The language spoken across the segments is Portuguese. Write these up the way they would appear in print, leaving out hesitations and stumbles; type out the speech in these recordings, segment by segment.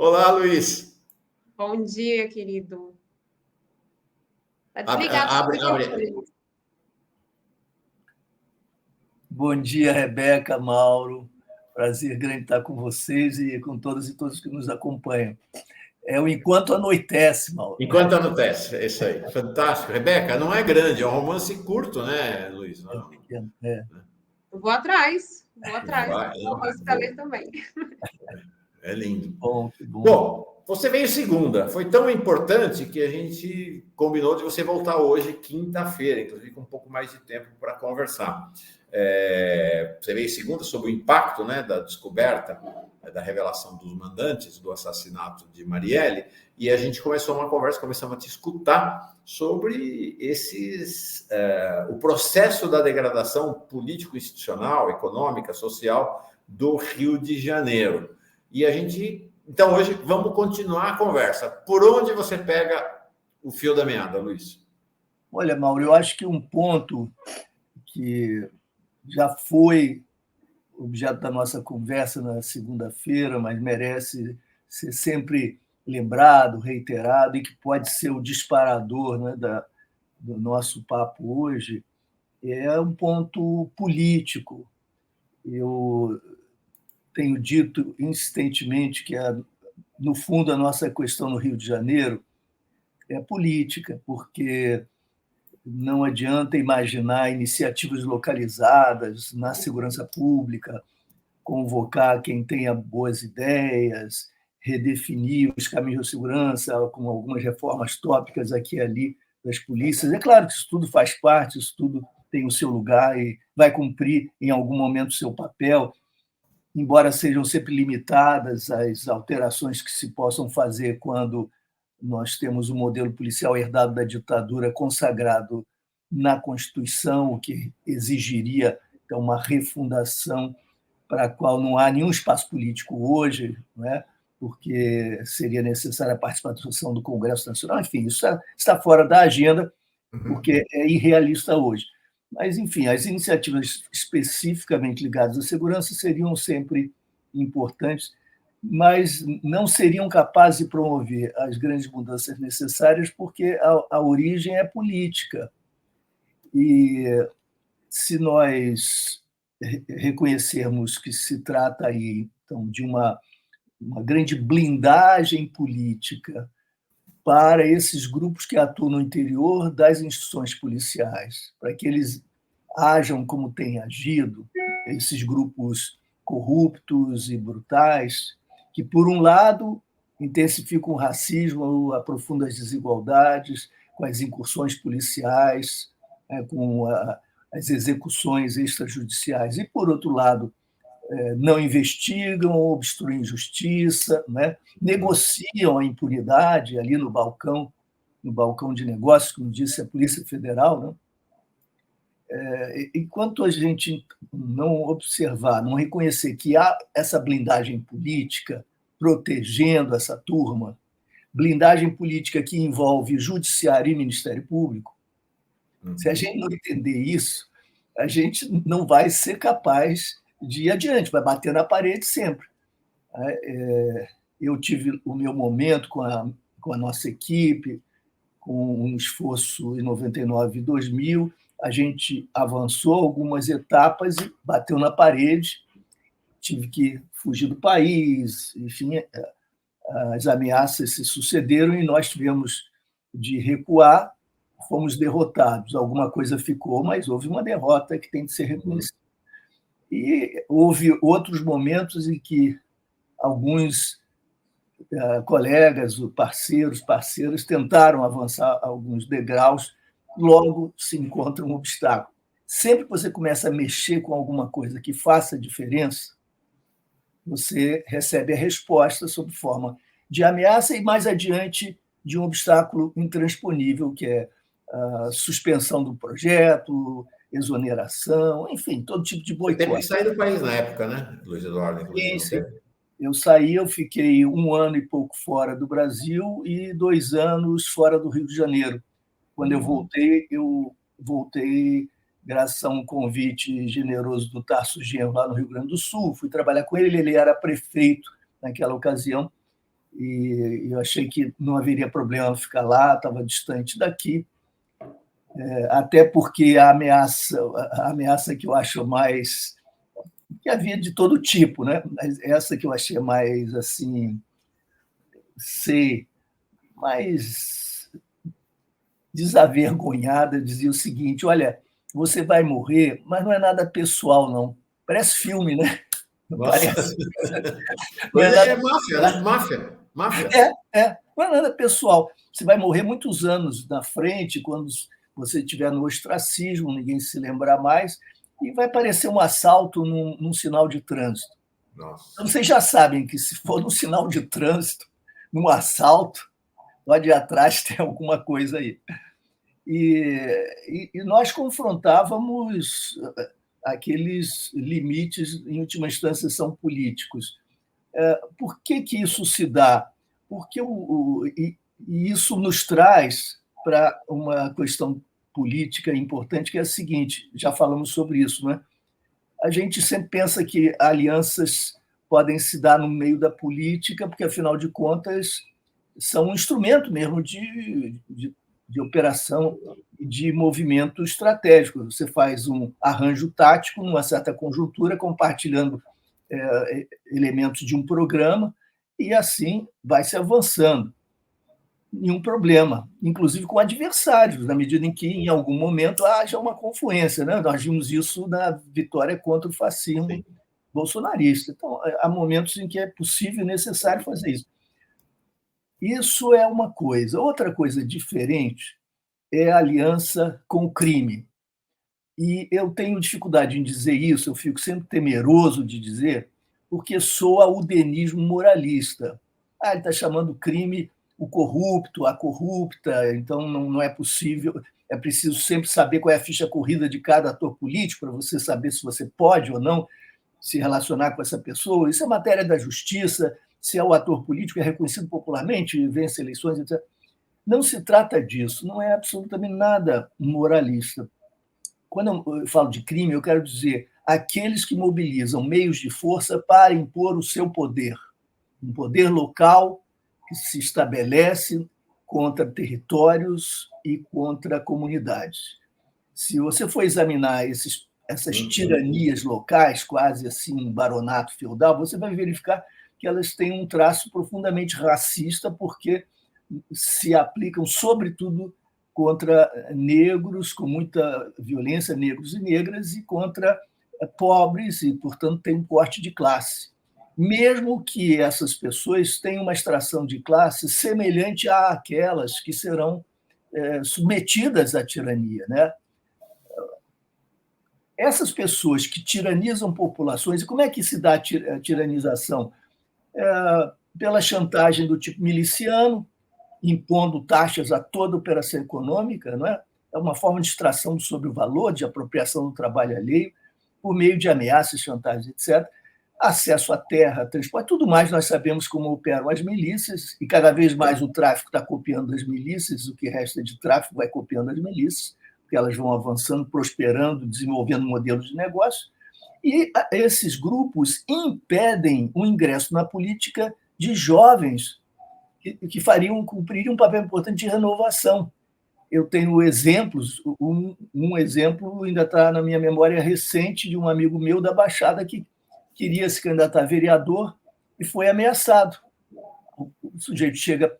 Olá, Luiz. Bom dia, querido. Tá Abre, desligado. abre. Bom dia, Rebeca, Mauro. Prazer grande estar com vocês e com todas e todos que nos acompanham. É o Enquanto Anoitece, Mauro. Enquanto Anoitece, é isso aí. Fantástico. Rebeca, não é grande, é um romance curto, né, Luiz? É pequeno, é. Eu vou atrás. Vou para ler também. É lindo. Bom. Bom, você veio segunda. Foi tão importante que a gente combinou de você voltar hoje, quinta-feira, inclusive com um pouco mais de tempo para conversar. Você veio segunda sobre o impacto, né, da descoberta, da revelação dos mandantes do assassinato de Marielle, e a gente começou uma conversa, começamos a te escutar sobre o processo da degradação político-institucional, econômica, social do Rio de Janeiro. E a gente, então hoje, vamos continuar a conversa. Por onde você pega o fio da meada, Luiz? Olha, Mauro, eu acho que um ponto que já foi objeto da nossa conversa na segunda-feira, mas merece ser sempre lembrado, reiterado, e que pode ser o disparador, né, do nosso papo hoje, é um ponto político. Eu tenho dito insistentemente que, no fundo, a nossa questão no Rio de Janeiro é política, porque não adianta imaginar iniciativas localizadas na segurança pública, convocar quem tenha boas ideias, redefinir os caminhos de segurança com algumas reformas tópicas aqui e ali das polícias. É claro que isso tudo faz parte, isso tudo tem o seu lugar e vai cumprir em algum momento o seu papel, embora sejam sempre limitadas as alterações que se possam fazer quando nós temos um modelo policial herdado da ditadura consagrado na Constituição, o que exigiria então, uma refundação para a qual não há nenhum espaço político hoje, não é? Porque seria necessária a participação do Congresso Nacional. Enfim, isso está fora da agenda, porque é irrealista hoje. Mas, enfim, as iniciativas especificamente ligadas à segurança seriam sempre importantes, mas não seriam capazes de promover as grandes mudanças necessárias, porque a origem é política. E se nós reconhecermos que se trata aí então, de uma grande blindagem política para esses grupos que atuam no interior das instituições policiais, para que eles ajam como têm agido, esses grupos corruptos e brutais, que, por um lado, intensificam o racismo, aprofundam as desigualdades, com as incursões policiais, com as execuções extrajudiciais, e, por outro lado, não investigam, obstruem justiça, né? Negociam a impunidade ali no balcão de negócios, como disse a Polícia Federal. Né? Enquanto a gente não observar, não reconhecer que há essa blindagem política protegendo essa turma, blindagem política que envolve judiciário e Ministério Público, se a gente não entender isso, a gente não vai ser capaz de ir adiante, vai bater na parede sempre. Eu tive o meu momento com a nossa equipe, com um esforço em 99 e 2000, a gente avançou algumas etapas e bateu na parede, tive que fugir do país, enfim, as ameaças se sucederam e nós tivemos de recuar, fomos derrotados. Alguma coisa ficou, mas houve uma derrota que tem que ser reconhecida. E houve outros momentos em que alguns colegas, parceiros, tentaram avançar alguns degraus, logo se encontra um obstáculo. Sempre que você começa a mexer com alguma coisa que faça diferença, você recebe a resposta sob forma de ameaça e, mais adiante, de um obstáculo intransponível, que é a suspensão do projeto, exoneração, enfim, todo tipo de boicote. Teve que sair do país na época, né, Luiz Eduardo? Sim. Eu saí, eu fiquei 1 ano e pouco fora do Brasil e 2 anos fora do Rio de Janeiro. Quando eu voltei graças a um convite generoso do Tarso Genro, lá no Rio Grande do Sul. Fui trabalhar com ele, ele era prefeito naquela ocasião, e eu achei que não haveria problema ficar lá, estava distante daqui, até porque a ameaça que eu acho mais... que havia de todo tipo, né? Mas essa que eu achei mais, assim, mais desavergonhada, dizia o seguinte: olha, você vai morrer, mas não é nada pessoal, não. Parece filme, né? Não parece. Não é nada... máfia, né? Máfia. Não é nada pessoal. Você vai morrer muitos anos na frente, quando você estiver no ostracismo, ninguém se lembrar mais, e vai parecer um assalto num sinal de trânsito. Nossa. Então, vocês já sabem que, se for num sinal de trânsito, num assalto, pode ir atrás, tem alguma coisa aí. E nós confrontávamos aqueles limites, em última instância, são políticos. Por que isso se dá? Porque isso nos traz para uma questão política importante, que é a seguinte: já falamos sobre isso, né? A gente sempre pensa que alianças podem se dar no meio da política, porque, afinal de contas, são um instrumento mesmo de operação e de movimento estratégico. Você faz um arranjo tático numa certa conjuntura, compartilhando elementos de um programa, e assim vai se avançando. Nenhum problema, inclusive com adversários, na medida em que, em algum momento, haja uma confluência, né? Nós vimos isso na vitória contra o fascismo Sim. bolsonarista. Então, há momentos em que é possível e necessário fazer isso. Isso é uma coisa. Outra coisa diferente é a aliança com o crime. E eu tenho dificuldade em dizer isso, eu fico sempre temeroso de dizer, porque soa o udenismo moralista. Ele está chamando crime o corrupto, a corrupta, então não é possível, é preciso sempre saber qual é a ficha corrida de cada ator político para você saber se você pode ou não se relacionar com essa pessoa. Isso é matéria da justiça, se é o ator político, é reconhecido popularmente, vence eleições, etc. Não se trata disso, não é absolutamente nada moralista. Quando eu falo de crime, eu quero dizer aqueles que mobilizam meios de força para impor o seu poder, um poder local que se estabelece contra territórios e contra comunidades. Se você for examinar essas tiranias locais, quase assim um baronato feudal, você vai verificar que elas têm um traço profundamente racista, porque se aplicam, sobretudo, contra negros, com muita violência, negros e negras, e contra pobres, e, portanto, tem um corte de classe. Mesmo que essas pessoas tenham uma extração de classe semelhante àquelas que serão submetidas à tirania, né? Essas pessoas que tiranizam populações, e como é que se dá a tiranização? Pela chantagem do tipo miliciano, impondo taxas a toda operação econômica, não é? É uma forma de extração sobre o valor, de apropriação do trabalho alheio, por meio de ameaças, chantagens, etc. Acesso à terra, transporte, tudo mais nós sabemos como operam as milícias, e cada vez mais o tráfico está copiando as milícias, o que resta de tráfico vai copiando as milícias, porque elas vão avançando, prosperando, desenvolvendo modelos de negócio, e esses grupos impedem o ingresso na política de jovens que cumpririam um papel importante de renovação. Eu tenho exemplos, um exemplo ainda está na minha memória recente, de um amigo meu da Baixada que queria se candidatar a vereador e foi ameaçado. O sujeito chega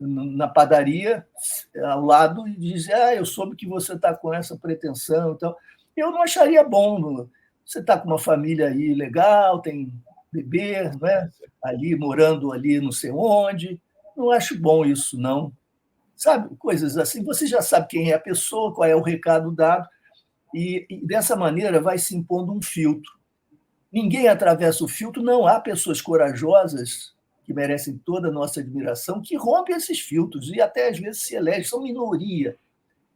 na padaria ao lado e diz: eu soube que você está com essa pretensão. Então, eu não acharia bom. Você está com uma família aí legal, tem bebê, não é? Ali morando ali não sei onde. Não acho bom isso, não. Sabe, coisas assim. Você já sabe quem é a pessoa, qual é o recado dado, e dessa maneira vai se impondo um filtro. Ninguém atravessa o filtro, não há pessoas corajosas que merecem toda a nossa admiração, que rompem esses filtros e até às vezes se elegem, são minoria.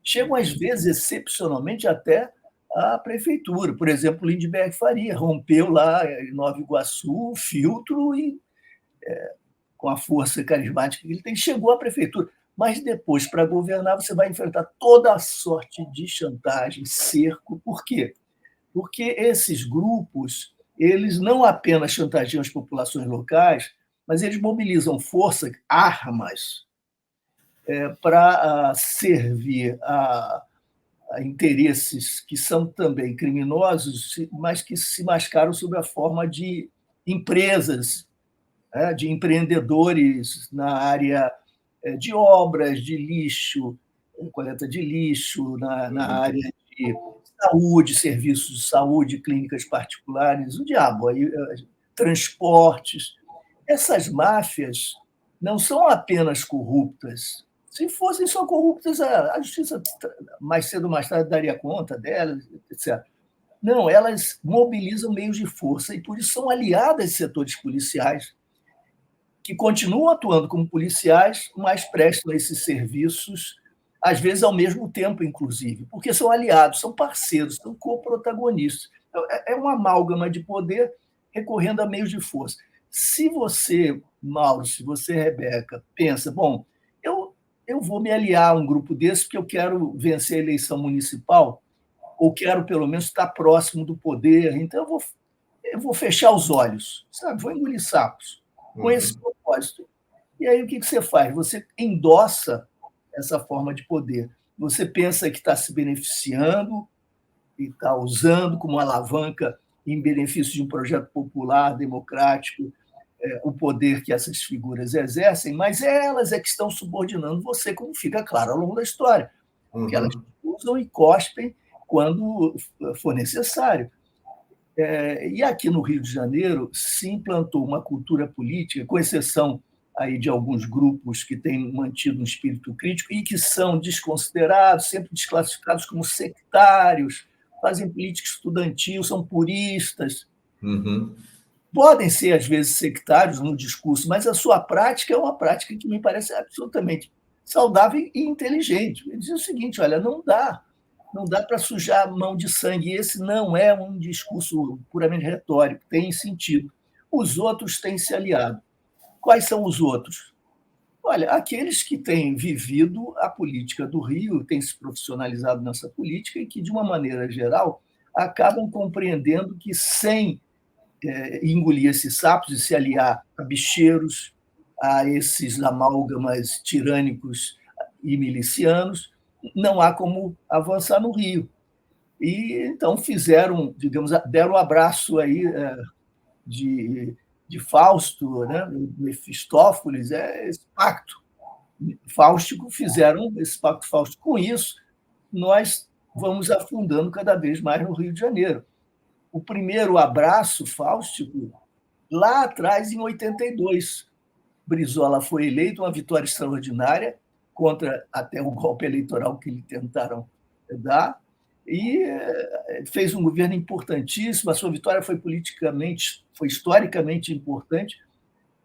Chegam às vezes, excepcionalmente, até à prefeitura. Por exemplo, Lindbergh Faria rompeu lá em Nova Iguaçu o filtro e, com a força carismática que ele tem, chegou à prefeitura. Mas depois, para governar, você vai enfrentar toda a sorte de chantagem, cerco. Por quê? Porque esses grupos, eles não apenas chantageiam as populações locais, mas eles mobilizam força, armas, para servir a interesses que são também criminosos, mas que se mascaram sob a forma de empresas, de empreendedores na área de obras, de lixo, coleta de lixo, na área de saúde, serviços de saúde, clínicas particulares, o diabo, aí, transportes. Essas máfias não são apenas corruptas. Se fossem só corruptas, a justiça, mais cedo ou mais tarde, daria conta delas, etc. Não, elas mobilizam meios de força e, por isso, são aliadas de setores policiais que continuam atuando como policiais, mas prestam esses serviços, às vezes ao mesmo tempo, inclusive, porque são aliados, são parceiros, são coprotagonistas. É uma amálgama de poder recorrendo a meios de força. Se você, Mauro, se você, Rebeca, pensa, bom, eu vou me aliar a um grupo desse porque eu quero vencer a eleição municipal, ou quero, pelo menos, estar próximo do poder, então eu vou fechar os olhos, sabe? Vou engolir sapos com esse propósito. E aí o que você faz? Você endossa essa forma de poder. Você pensa que está se beneficiando e está usando como alavanca em benefício de um projeto popular, democrático, o poder que essas figuras exercem, mas elas que estão subordinando você, como fica claro ao longo da história, porque elas usam e cospem quando for necessário. E aqui no Rio de Janeiro se implantou uma cultura política, com exceção aí de alguns grupos que têm mantido um espírito crítico e que são desconsiderados, sempre desclassificados como sectários, fazem política estudantil, são puristas. Podem ser, às vezes, sectários no discurso, mas a sua prática é uma prática que me parece absolutamente saudável e inteligente. Ele diz o seguinte, olha, não dá para sujar a mão de sangue. Esse não é um discurso puramente retórico, tem sentido. Os outros têm se aliado. Quais são os outros? Olha, aqueles que têm vivido a política do Rio, têm se profissionalizado nessa política e que, de uma maneira geral, acabam compreendendo que, sem engolir esses sapos e se aliar a bicheiros, a esses amálgamas tirânicos e milicianos, não há como avançar no Rio. E então fizeram, digamos, deram um abraço aí de Fausto, né? Mefistófeles, esse pacto fáustico, fizeram esse pacto fáustico. Com isso, nós vamos afundando cada vez mais no Rio de Janeiro. O primeiro abraço fáustico, lá atrás, em 82. Brizola foi eleito, uma vitória extraordinária, contra até o golpe eleitoral que lhe tentaram dar, e fez um governo importantíssimo. A sua vitória foi historicamente importante,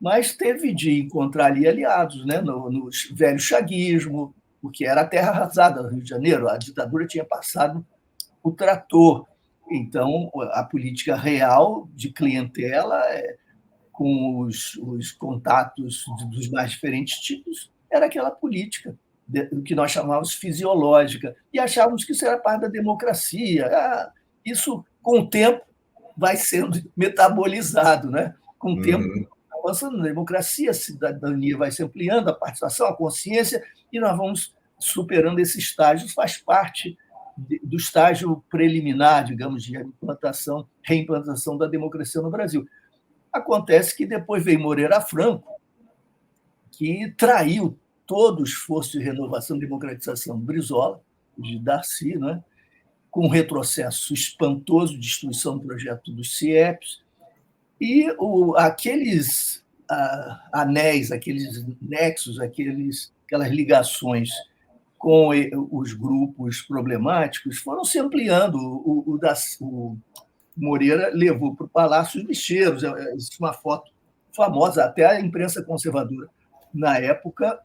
mas teve de encontrar ali aliados, né, no velho chaguismo, porque era a terra arrasada no Rio de Janeiro, a ditadura tinha passado o trator. Então, a política real de clientela, com os contatos dos mais diferentes tipos, era aquela política que nós chamávamos fisiológica, e achávamos que isso era parte da democracia. Isso, com o tempo, vai sendo metabolizado, né? Com o tempo, avançando na democracia, a cidadania vai se ampliando, a participação, a consciência, e nós vamos superando esse estágio. Isso faz parte do estágio preliminar, digamos, de reimplantação da democracia no Brasil. Acontece que depois veio Moreira Franco, que traiu todo o esforço de renovação e democratização do Brizola, de Darcy, né? Com um retrocesso espantoso, destruição do projeto dos CIEPs, e aqueles anéis, aqueles nexos, aquelas ligações com os grupos problemáticos foram se ampliando. O Moreira levou para o Palácio os bicheiros. Existe uma foto famosa, até a imprensa conservadora, na época,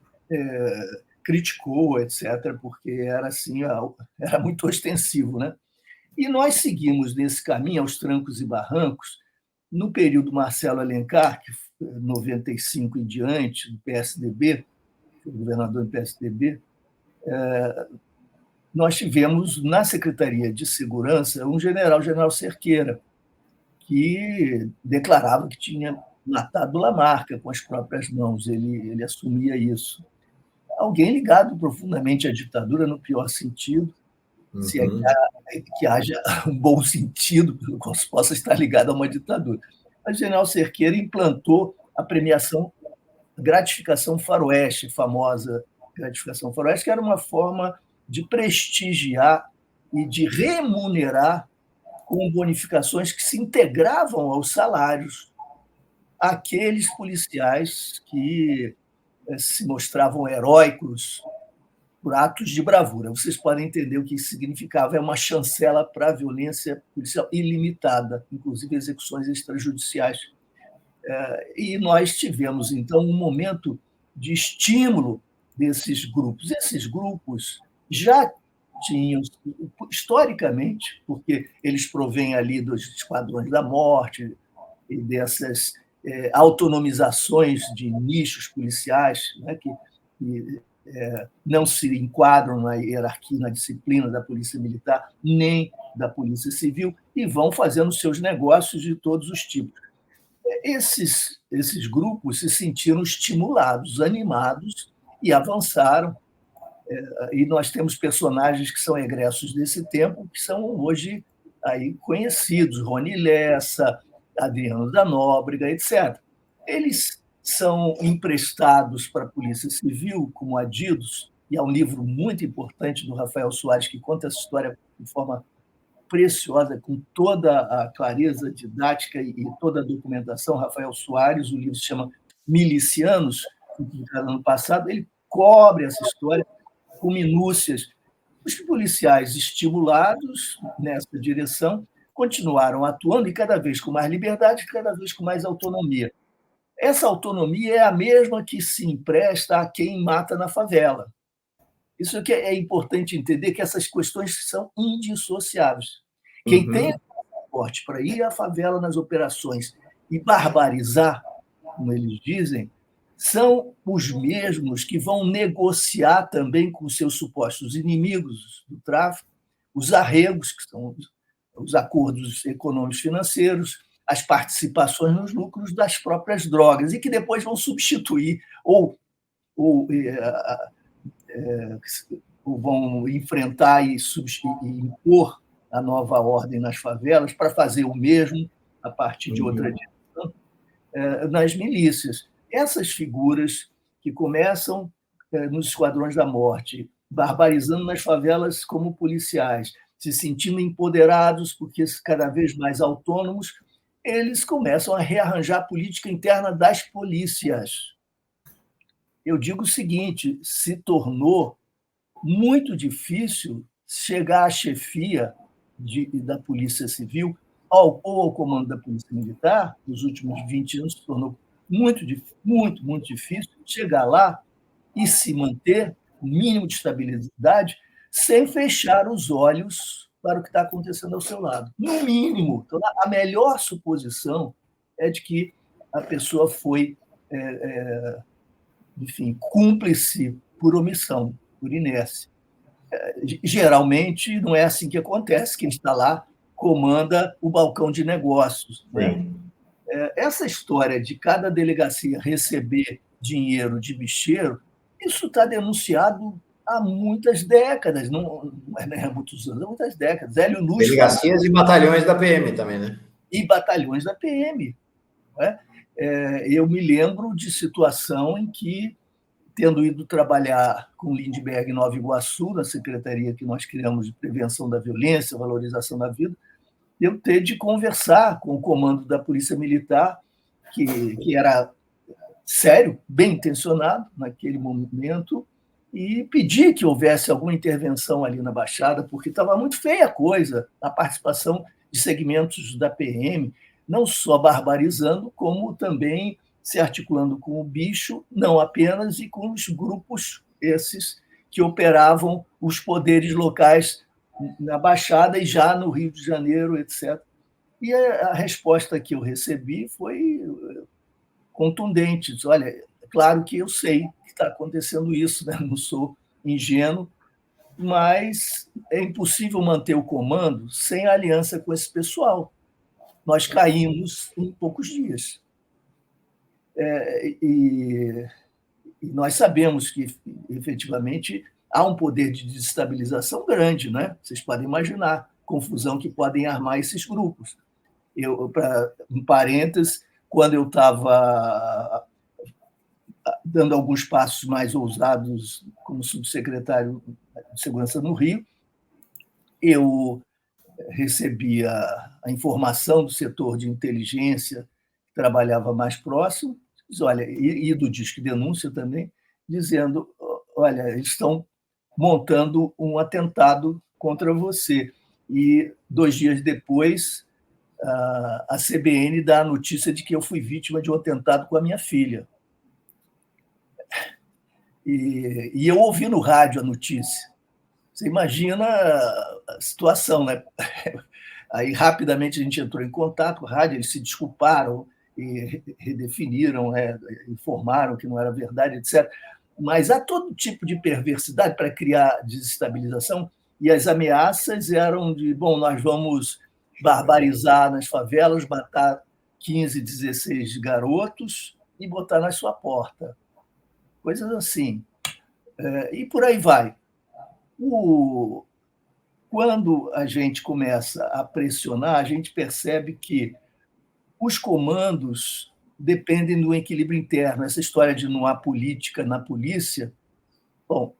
criticou, etc., porque era assim, era muito ostensivo, né? E nós seguimos nesse caminho, aos trancos e barrancos, no período Marcelo Alencar, que 95 em diante, do PSDB, foi governador do PSDB, nós tivemos na Secretaria de Segurança um general Cerqueira, que declarava que tinha matado Lamarca com as próprias mãos, ele assumia isso. Alguém ligado profundamente à ditadura, no pior sentido, se é que haja um bom sentido pelo qual se possa estar ligado a uma ditadura. Mas o general Cerqueira implantou a premiação gratificação faroeste, famosa gratificação faroeste, que era uma forma de prestigiar e de remunerar com bonificações que se integravam aos salários aqueles policiais que se mostravam heróicos por atos de bravura. Vocês podem entender o que isso significava. É uma chancela para a violência policial ilimitada, inclusive execuções extrajudiciais. E nós tivemos, então, um momento de estímulo desses grupos. Esses grupos já tinham, historicamente, porque eles provêm ali dos esquadrões da morte e dessas autonomizações de nichos policiais, né, que não se enquadram na hierarquia, na disciplina da Polícia Militar, nem da Polícia Civil, e vão fazendo seus negócios de todos os tipos. Esses grupos se sentiram estimulados, animados, e avançaram. E nós temos personagens que são egressos desse tempo, que são hoje aí conhecidos, Rony Lessa, Adriano da Nóbrega, etc. Eles são emprestados para a Polícia Civil como adidos, e há um livro muito importante do Rafael Soares que conta essa história de forma preciosa, com toda a clareza didática e toda a documentação. Rafael Soares, o livro se chama Milicianos, publicado ano passado, ele cobre essa história com minúcias. Os policiais estimulados nessa direção continuaram atuando e cada vez com mais liberdade, cada vez com mais autonomia. Essa autonomia é a mesma que se empresta a quem mata na favela. Isso que é importante entender, que essas questões são indissociáveis. Quem tem suporte para ir à favela nas operações e barbarizar, como eles dizem, são os mesmos que vão negociar também com seus supostos inimigos do tráfico, os arregos, que são os acordos econômicos financeiros, as participações nos lucros das próprias drogas, e que depois vão substituir ou vão enfrentar e impor a nova ordem nas favelas para fazer o mesmo a partir de outra direção nas milícias. Essas figuras que começam nos esquadrões da morte, barbarizando nas favelas como policiais, se sentindo empoderados porque cada vez mais autônomos, eles começam a rearranjar a política interna das polícias. Eu digo o seguinte, se tornou muito difícil chegar à chefia da Polícia Civil ou ao comando da Polícia Militar. Nos últimos 20 anos se tornou muito difícil chegar lá e se manter um mínimo de estabilidade sem fechar os olhos para o que está acontecendo ao seu lado. No mínimo. Então, a melhor suposição é de que a pessoa foi, enfim, cúmplice por omissão, por inércia. Geralmente, não é assim que acontece. Quem está lá comanda o balcão de negócios. Né? Essa história de cada delegacia receber dinheiro de bicheiro, isso está denunciado há muitas décadas, não é há muitos anos, há muitas décadas. Hélio Luz delegacias e batalhões da PM também, né? E batalhões da PM. Né? Eu me lembro de situação em que, tendo ido trabalhar com Lindbergh em Nova Iguaçu, na secretaria que nós criamos de prevenção da violência, valorização da vida, eu ter de conversar com o comando da Polícia Militar, que era sério, bem intencionado naquele momento, e pedir que houvesse alguma intervenção ali na Baixada, porque estava muito feia a coisa, a participação de segmentos da PM, não só barbarizando, como também se articulando com o bicho, não apenas, e com os grupos esses que operavam os poderes locais na Baixada e já no Rio de Janeiro, etc. E a resposta que eu recebi foi contundente. Olha, é claro que eu sei que está acontecendo isso, né? Não sou ingênuo, mas é impossível manter o comando sem aliança com esse pessoal. Nós caímos em poucos dias. E nós sabemos que, efetivamente, há um poder de desestabilização grande, né? Vocês podem imaginar a confusão que podem armar esses grupos. Um parênteses, quando eu estava dando alguns passos mais ousados como subsecretário de Segurança no Rio, eu recebia a informação do setor de inteligência, que trabalhava mais próximo, olha, e do Disque Denúncia também, dizendo, olha, eles estão montando um atentado contra você. E 2 dias depois, a CBN dá a notícia de que eu fui vítima de um atentado com a minha filha. E eu ouvi no rádio a notícia. Você imagina a situação, né? Aí, rapidamente, a gente entrou em contato com a rádio, eles se desculparam e redefiniram, informaram que não era verdade, etc. Mas há todo tipo de perversidade para criar desestabilização, e as ameaças eram de, bom, nós vamos barbarizar nas favelas, matar 15, 16 garotos e botar na sua porta. Coisas assim. E por aí vai. Quando a gente começa a pressionar, a gente percebe que os comandos dependem do equilíbrio interno. Essa história de não há política na polícia, bom,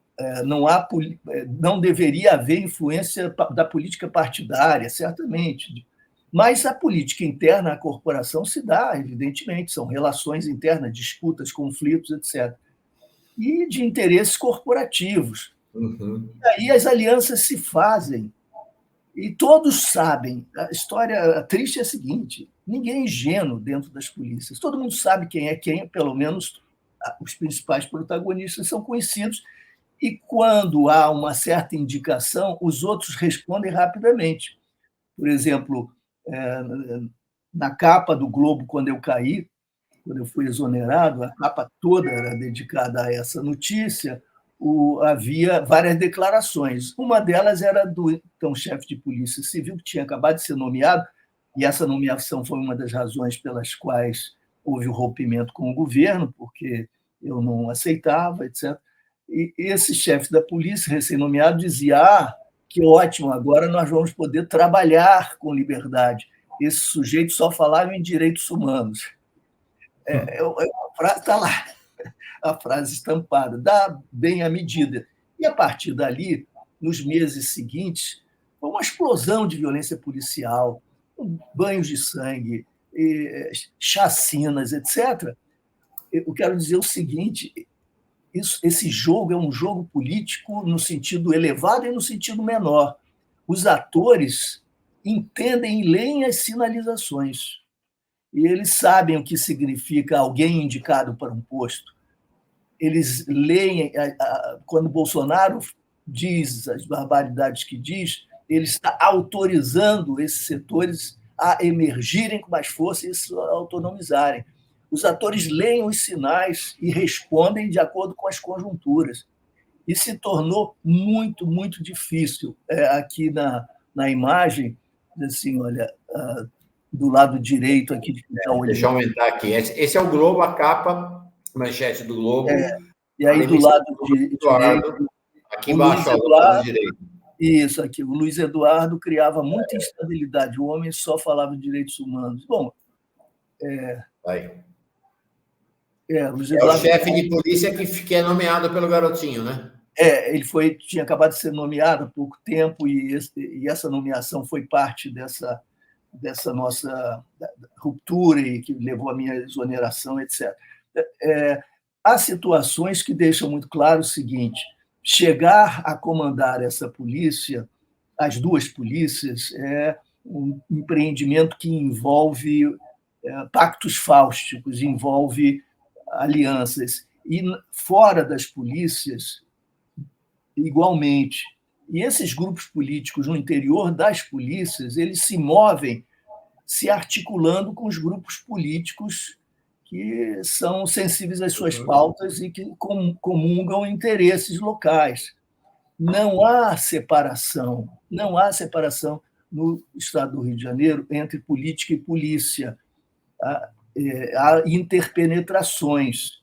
não deveria haver influência da política partidária, certamente, mas a política interna, a corporação se dá, evidentemente, são relações internas, disputas, conflitos, etc. E de interesses corporativos. Uhum. E aí as alianças se fazem, e todos sabem. A história triste é a seguinte: ninguém é ingênuo dentro das polícias. Todo mundo sabe quem é quem, pelo menos os principais protagonistas são conhecidos, e quando há uma certa indicação, os outros respondem rapidamente. Por exemplo, na capa do Globo, quando eu caí, quando eu fui exonerado, a capa toda era dedicada a essa notícia. Havia várias declarações. Uma delas era do então chefe de polícia civil, que tinha acabado de ser nomeado, e essa nomeação foi uma das razões pelas quais houve o rompimento com o governo, porque eu não aceitava, etc. E esse chefe da polícia, recém-nomeado, dizia: que ótimo, agora nós vamos poder trabalhar com liberdade. Esse sujeito só falava em direitos humanos. Está lá, a frase estampada, dá bem a medida. E, a partir dali, nos meses seguintes, foi uma explosão de violência policial, banhos de sangue, chacinas, etc. Eu quero dizer o seguinte: esse jogo é um jogo político no sentido elevado e no sentido menor. Os atores entendem e leem as sinalizações. E eles sabem o que significa alguém indicado para um posto. Eles leem, quando Bolsonaro diz as barbaridades que diz, ele está autorizando esses setores a emergirem com mais força e se autonomizarem. Os atores leem os sinais e respondem de acordo com as conjunturas. E se tornou muito, muito difícil. Aqui na imagem, assim, olha, do lado direito aqui. Deixa eu aumentar aqui. Esse é o Globo, a capa, manchete do Globo. E aí do lado direito, aqui embaixo, do lado direito. Isso aqui. O Luiz Eduardo criava muita instabilidade. O homem só falava de direitos humanos. Bom, Luiz Eduardo, o chefe de polícia que é nomeado pelo garotinho, né? Ele tinha acabado de ser nomeado há pouco tempo, e essa nomeação foi parte dessa nossa ruptura e que levou à minha exoneração, etc. Há situações que deixam muito claro o seguinte: chegar a comandar essa polícia, as duas polícias, é um empreendimento que envolve pactos fáusticos, envolve alianças. E fora das polícias, igualmente. E esses grupos políticos no interior das polícias, eles se movem se articulando com os grupos políticos que são sensíveis às suas pautas e que comungam interesses locais. Não há separação no estado do Rio de Janeiro entre política e polícia. há interpenetrações.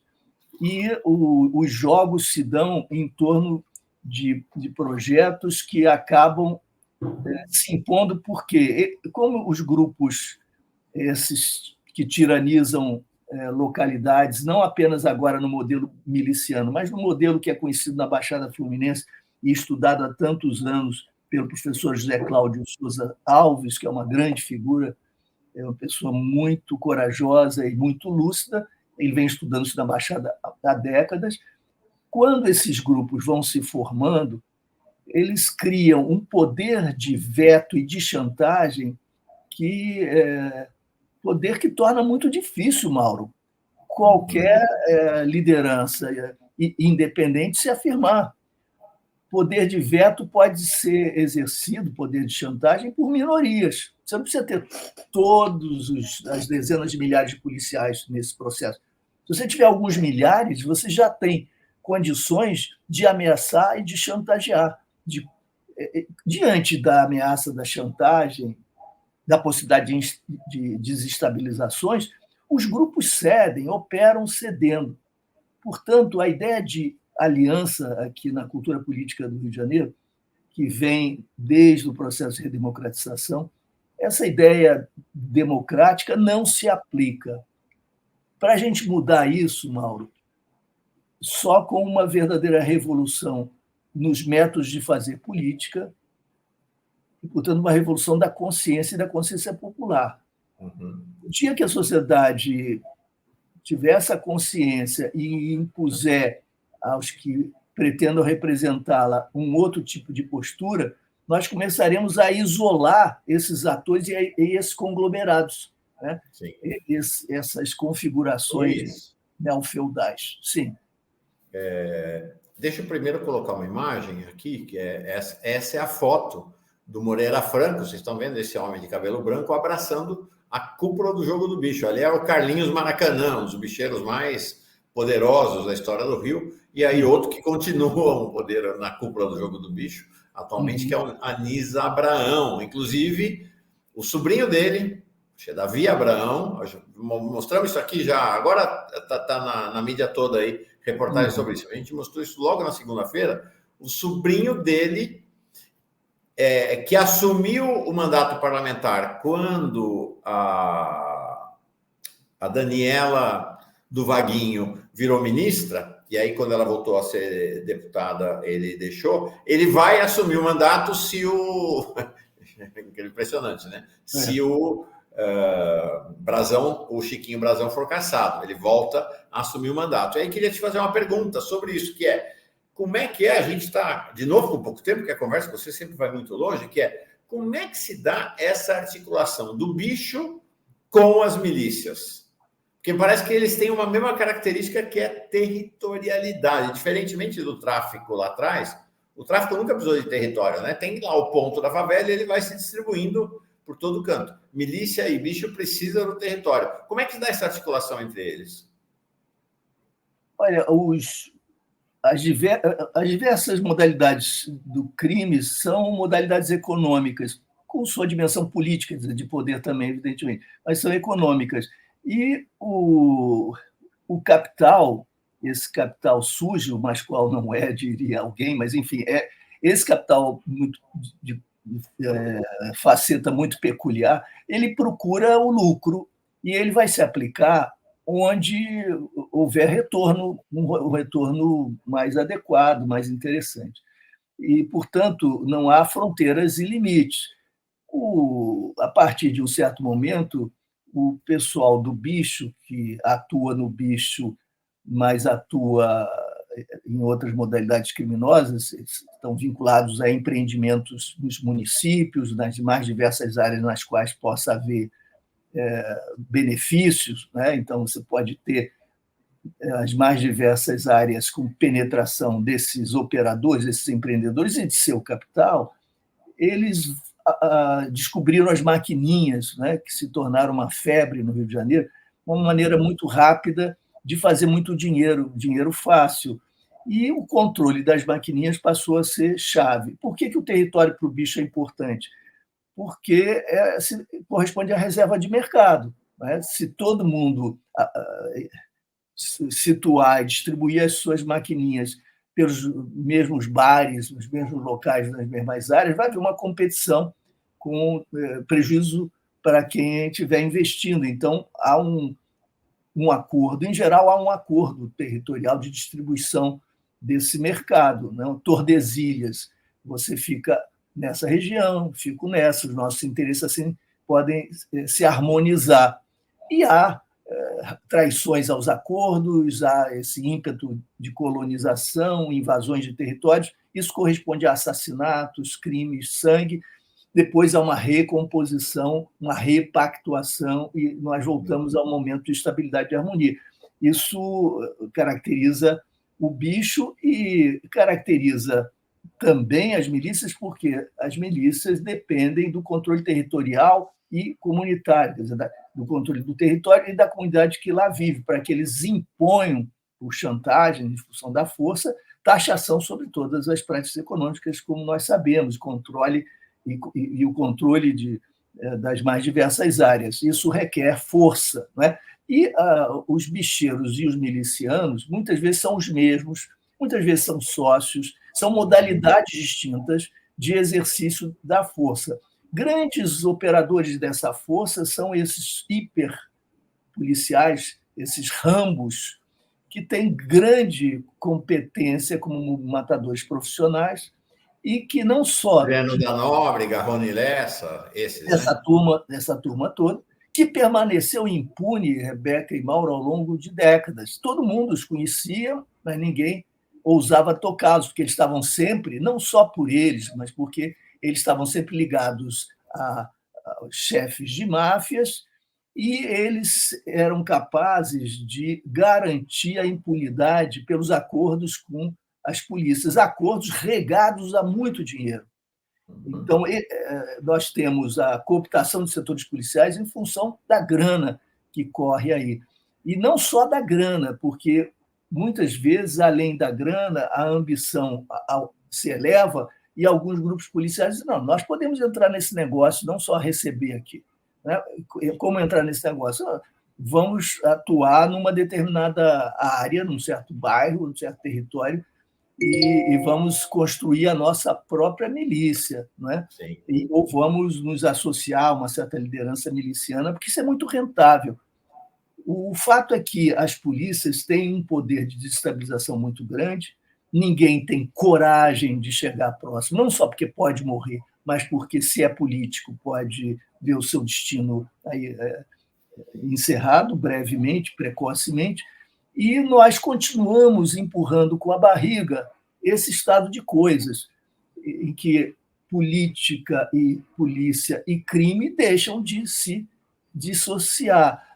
E os jogos se dão em torno de projetos que acabam se impondo, porque, como os grupos esses que tiranizam localidades, não apenas agora no modelo miliciano, mas no modelo que é conhecido na Baixada Fluminense e estudado há tantos anos pelo professor José Cláudio Souza Alves, que é uma grande figura, é uma pessoa muito corajosa e muito lúcida, ele vem estudando isso na Baixada há décadas. Quando esses grupos vão se formando, eles criam um poder de veto e de chantagem poder que torna muito difícil, Mauro, qualquer liderança independente se afirmar. Poder de veto pode ser exercido, poder de chantagem, por minorias. Você não precisa ter as dezenas de milhares de policiais nesse processo. Se você tiver alguns milhares, você já tem condições de ameaçar e de chantagear. Diante da ameaça da chantagem, da possibilidade de desestabilizações, os grupos cedem, operam cedendo. Portanto, a ideia de aliança aqui na cultura política do Rio de Janeiro, que vem desde o processo de redemocratização, essa ideia democrática não se aplica. Para a gente mudar isso, Mauro, só com uma verdadeira revolução nos métodos de fazer política, e, portanto, uma revolução da consciência e da consciência popular. Uhum. O dia que a sociedade tiver essa consciência e impuser aos que pretendam representá-la um outro tipo de postura, nós começaremos a isolar esses atores e esses conglomerados, né? Essas configurações neofeudais. Sim. Deixa eu primeiro colocar uma imagem aqui, que essa é a foto do Moreira Franco. Vocês estão vendo esse homem de cabelo branco abraçando a cúpula do Jogo do Bicho. Ali é o Carlinhos Maracanã, um dos bicheiros mais poderosos da história do Rio, e aí outro que continua um poder na cúpula do Jogo do Bicho, atualmente, que é o Anísio Abraão. Inclusive, o sobrinho dele, Davi Abraão, mostramos isso aqui já, agora está na mídia toda aí, reportagem sobre isso. A gente mostrou isso logo na segunda-feira. O sobrinho dele, que assumiu o mandato parlamentar quando a Daniela do Vaguinho virou ministra, e aí quando ela voltou a ser deputada, ele deixou, ele vai assumir o mandato se o... Impressionante, né? Se o o Chiquinho Brazão for cassado, ele volta a assumir o mandato. E aí queria te fazer uma pergunta sobre isso, que é, como é que a gente está, de novo com pouco tempo, porque a conversa com você sempre vai muito longe, que é, como é que se dá essa articulação do bicho com as milícias? Porque parece que eles têm uma mesma característica, que é territorialidade. Diferentemente do tráfico lá atrás, o tráfico nunca precisou de território, né? Tem lá o ponto da favela e ele vai se distribuindo por todo canto. Milícia e bicho precisam do território. Como é que se dá essa articulação entre eles? Olha, as diversas modalidades do crime são modalidades econômicas, com sua dimensão política, de poder também, evidentemente, mas são econômicas. E o capital, esse capital sujo, mas qual não é, diria alguém, mas, enfim, esse capital muito de faceta muito peculiar, ele procura o lucro e ele vai se aplicar onde houver retorno, um retorno mais adequado, mais interessante. E, portanto, não há fronteiras e limites. A partir de um certo momento, o pessoal do bicho, que atua no bicho, mas atua em outras modalidades criminosas, estão vinculados a empreendimentos nos municípios, nas mais diversas áreas nas quais possa haver benefícios, né? Então, você pode ter as mais diversas áreas com penetração desses operadores, desses empreendedores e de seu capital. Eles descobriram as maquininhas, né, que se tornaram uma febre no Rio de Janeiro, uma maneira muito rápida de fazer muito dinheiro, dinheiro fácil. E o controle das maquininhas passou a ser chave. Por que o território para o bicho é importante? Porque corresponde à reserva de mercado. né? Se todo mundo situar, distribuir as suas maquininhas pelos mesmos bares, nos mesmos locais, nas mesmas áreas, vai haver uma competição com prejuízo para quem estiver investindo. Então, há um acordo, em geral, há um acordo territorial de distribuição desse mercado, né? Tordesilhas, você fica nessa região, fico nessa, os nossos interesses assim podem se harmonizar. E há traições aos acordos, há esse ímpeto de colonização, invasões de territórios, isso corresponde a assassinatos, crimes, sangue, depois há uma recomposição, uma repactuação, e nós voltamos ao momento de estabilidade e harmonia. Isso caracteriza o bicho e caracteriza também as milícias, porque as milícias dependem do controle territorial e comunitário, quer dizer, do controle do território e da comunidade que lá vive, para que eles imponham, por chantagem, em função da força, taxação sobre todas as práticas econômicas, como nós sabemos, controle e o controle das mais diversas áreas. Isso requer força, não é? E os bicheiros e os milicianos, muitas vezes, são os mesmos, muitas vezes são sócios, são modalidades distintas de exercício da força. Grandes operadores dessa força são esses hiperpoliciais, esses rambos, que têm grande competência como matadores profissionais e que não só... Breno da Nóbrega, Rony Lessa, esses, essa turma toda, que permaneceu impune, Rebeca e Mauro, ao longo de décadas. Todo mundo os conhecia, mas ninguém ousava tocá-los, porque eles estavam sempre, não só por eles, mas porque eles estavam sempre ligados a chefes de máfias, e eles eram capazes de garantir a impunidade pelos acordos com as polícias, acordos regados a muito dinheiro. Então, nós temos a cooptação de setores policiais em função da grana que corre aí. E não só da grana, porque muitas vezes, além da grana, a ambição se eleva e alguns grupos policiais dizem, não, nós podemos entrar nesse negócio, não só receber aqui. Né? Como entrar nesse negócio? Vamos atuar numa determinada área, num certo bairro, num certo território, e vamos construir a nossa própria milícia, não é? Ou vamos nos associar a uma certa liderança miliciana, porque isso é muito rentável. O fato é que as polícias têm um poder de desestabilização muito grande, ninguém tem coragem de chegar próximo, não só porque pode morrer, mas porque, se é político, pode ver o seu destino aí, encerrado brevemente, precocemente, e nós continuamos empurrando com a barriga esse estado de coisas, em que política e polícia e crime deixam de se dissociar.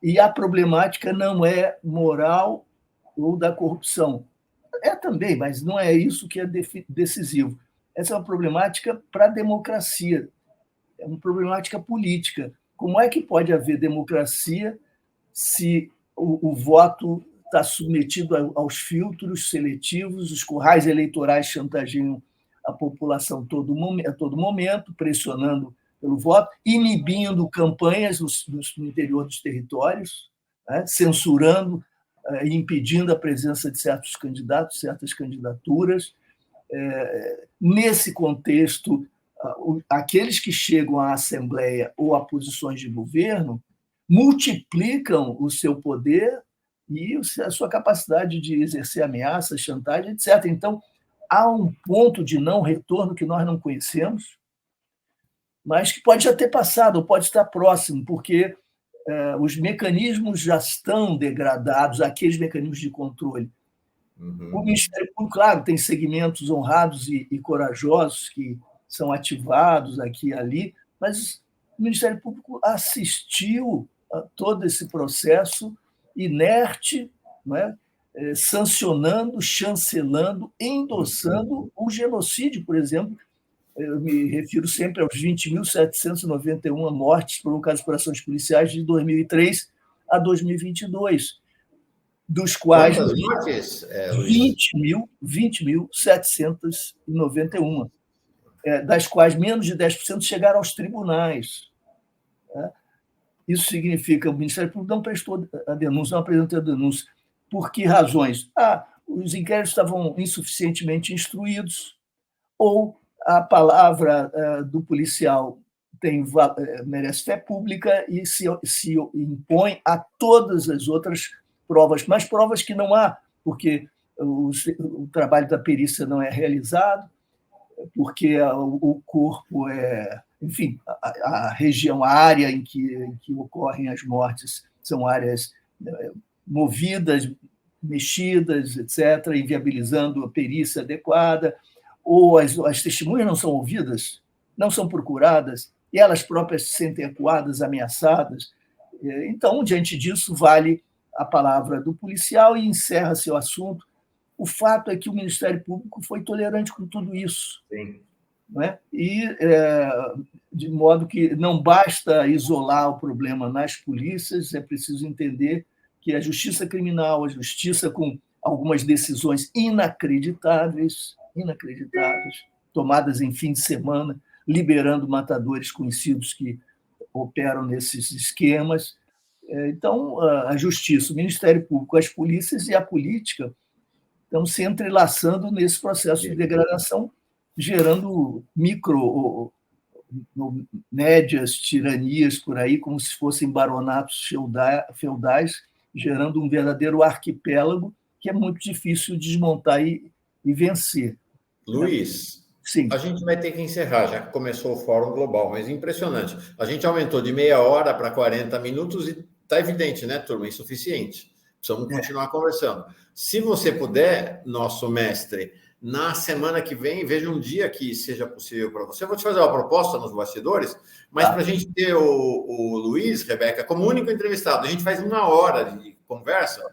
E a problemática não é moral ou da corrupção. É também, mas não é isso que é decisivo. Essa é uma problemática para a democracia, é uma problemática política. Como é que pode haver democracia se o voto está submetido aos filtros seletivos, os currais eleitorais chantageiam a população a todo momento, pressionando pelo voto, inibindo campanhas no interior dos territórios, né, censurando e impedindo a presença de certos candidatos, certas candidaturas. Nesse contexto, aqueles que chegam à Assembleia ou a posições de governo multiplicam o seu poder e a sua capacidade de exercer ameaças, chantagem, etc. Então, há um ponto de não retorno que nós não conhecemos, mas que pode já ter passado, ou pode estar próximo, porque os mecanismos já estão degradados, aqueles mecanismos de controle. O Ministério Público, claro, tem segmentos honrados e corajosos que são ativados aqui e ali, mas o Ministério Público assistiu a todo esse processo inerte, não é? Sancionando, chancelando, endossando o genocídio, por exemplo. Eu me refiro sempre aos 20.791 mortes provocadas por ações policiais de 2003 a 2022, dos quais 20.791, das quais menos de 10% chegaram aos tribunais. Isso significa que o Ministério Público não prestou a denúncia, não apresentou a denúncia. Por que razões? Os inquéritos estavam insuficientemente instruídos, ou a palavra do policial merece fé pública e se impõe a todas as outras provas, mas provas que não há, porque o trabalho da perícia não é realizado, porque o corpo enfim, a região, a área em que ocorrem as mortes são áreas movidas, mexidas, etc., inviabilizando a perícia adequada, ou as testemunhas não são ouvidas, não são procuradas, e elas próprias se sentem acuadas, ameaçadas. Então, diante disso, vale a palavra do policial e encerra-se o assunto. O fato é que o Ministério Público foi tolerante com tudo isso. Sim. Não é? E, de modo que não basta isolar o problema nas polícias, é preciso entender que a justiça criminal, a justiça com algumas decisões inacreditáveis, tomadas em fim de semana, liberando matadores conhecidos que operam nesses esquemas. Então, a justiça, o Ministério Público, as polícias e a política estão se entrelaçando nesse processo de degradação, gerando médias tiranias por aí, como se fossem baronatos feudais, gerando um verdadeiro arquipélago que é muito difícil desmontar e vencer. Luiz, sim, a gente vai ter que encerrar, já que começou o Fórum Global, mas impressionante. A gente aumentou de meia hora para 40 minutos e está evidente, né, turma? Insuficiente. Precisamos continuar conversando. Se você puder, nosso mestre, na semana que vem, veja um dia que seja possível para você. Eu vou te fazer uma proposta nos bastidores, mas para a gente ter o Luiz, Rebeca, como único entrevistado, a gente faz 1 hora de conversa,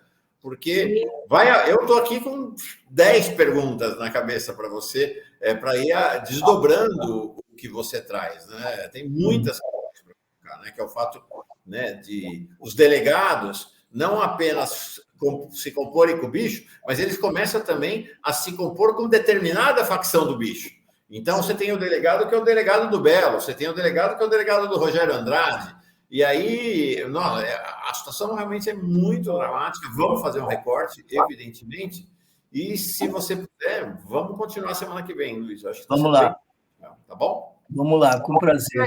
porque eu estou aqui com 10 perguntas na cabeça para você, para ir desdobrando o que você traz. Né? Tem muitas coisas para colocar, né? Que é o fato, né, de os delegados não apenas se comporem com o bicho, mas eles começam também a se compor com determinada facção do bicho. Então, você tem o delegado que é o delegado do Belo, você tem o delegado que é o delegado do Rogério Andrade, e aí a situação realmente é muito dramática. Vamos fazer um recorte, evidentemente, e se você puder, vamos continuar semana que vem, Luiz. Acho que vamos lá. Bem. Tá bom? Vamos lá, com prazer.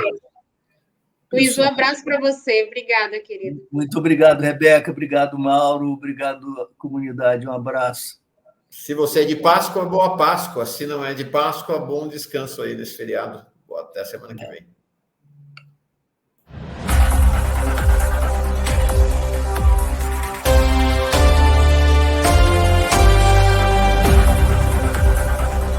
Luiz, um abraço para você. Obrigada, querido. Muito obrigado, Rebeca. Obrigado, Mauro. Obrigado, comunidade. Um abraço. Se você é de Páscoa, boa Páscoa. Se não é de Páscoa, bom descanso aí nesse feriado. Até a semana que vem.